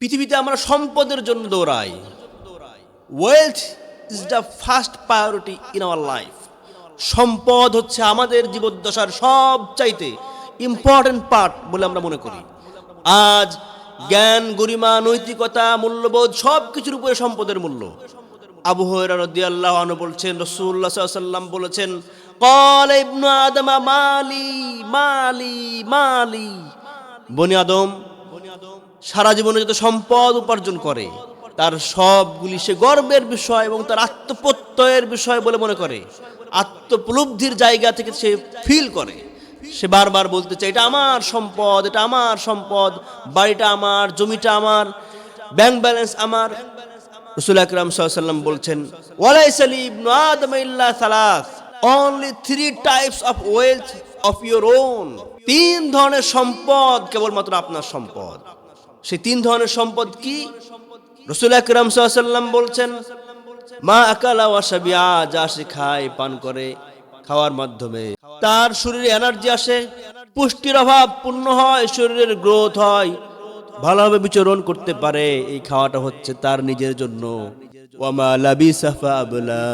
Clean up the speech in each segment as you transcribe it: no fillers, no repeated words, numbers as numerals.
পৃথিবীতে আমরা সম্পদের জন্য দৌড়াই। Wealth is the first priority in our life. সম্পদ হচ্ছে আমাদের জীবদ্দশার সবচাইতে ইম্পর্টেন্ট পার্ট বলে আমরা মনে করি। আজ জ্ঞান, গরিমা, নৈতিকতা, মূল্যবোধ সব কিছুর উপরে সম্পদের মূল্য। আবু হুরায়রা রাদিয়াল্লাহু আনহু বলছেন, রাসূলুল্লাহ সাল্লাল্লাহু আলাইহি ওয়াসাল্লাম বলেছেন, ক্বালা ইবনু আদম মালি মালি মালি। বনি আদম সারা জীবনে যত সম্পদ উপার্জন করে তার সবগুলি সে গর্বের বিষয় এবং তার আত্মপ্রত্যয়ের বিষয় বলে মনে করে। আত্মোপলব্ধির জায়গা থেকে সে ফিল করে, সে বারবার বলতে চায়, এটা আমার সম্পদ, এটা আমার সম্পদ, বাড়িটা আমার, জমিটা আমার, ব্যাংক ব্যালেন্স আমার। রাসূল আকরাম সাল্লাল্লাহু আলাইহি ওয়াসাল্লাম বলছেন, ওয়ালাইসা লি ইবনু আদম ইল্লা সালাস, only 3 types of wealth of your own. 3 ধরনের সম্পদ কেবলমাত্র আপনার সম্পদ। সেই 3 ধরনের সম্পদ কি? রাসূল আকরাম সাল্লাল্লাহু আলাইহি ওয়াসাল্লাম বলছেন, মা আকালা ওয়া শাবিআ, যা সে খায়, পান করে, খাওয়ার মাধ্যমে তার শরীরে এনার্জি আসে, পুষ্টির অভাব পূর্ণ হয়, শরীরের গ্রোথ হয়, ভালোভাবে বিচরণ করতে পারে, এই খাওয়াটা হচ্ছে তার নিজের জন্য। ওয়া মা লাবিসা ফাবলা,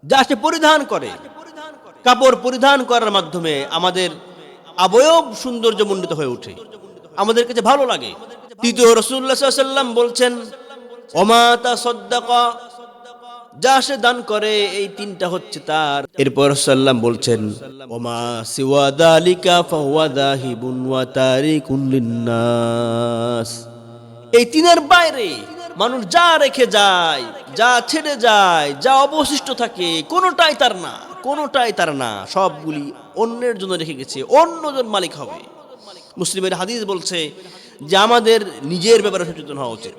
যা সে পরিধান করে, কাপড় পরিধান করার মাধ্যমে আমাদের অবয়ব সৌন্দর্যমণ্ডিত হয়ে ওঠে, আমাদের কাছে ভালো লাগে। তৃতীয়, রাসূলুল্লাহ সাল্লাল্লাহু আলাইহি ওয়াসাল্লাম বলছেন, ওমা তাসাদ্দাকা, যা সে দান করে, এই 3টা হচ্ছে তার। এরপর সাল্লাম বলছেন, ওমা সিওয়া যালিকা ফাহুয়া যাহিবুন ওয়া তারিকুন লিন্নাস। এই 3-এর বাইরে মানুষ যা রেখে যায়, যা ছেড়ে যায়, যা অবশিষ্ট থাকে, কোনোটাই তার না, কোনোটাই তার না, সবগুলি অন্যের জন্য রেখে গেছে, অন্যজন মালিক হবে। মুসলিমের হাদিস বলছে যে আমাদের নিজের ব্যাপারে সচেতন হওয়া উচিত,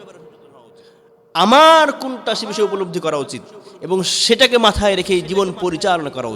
আমার কোনটা সে বিষয়ে উপলব্ধি করা উচিত এবং সেটাকে মাথায় রেখে জীবন পরিচালনা করা উচিত।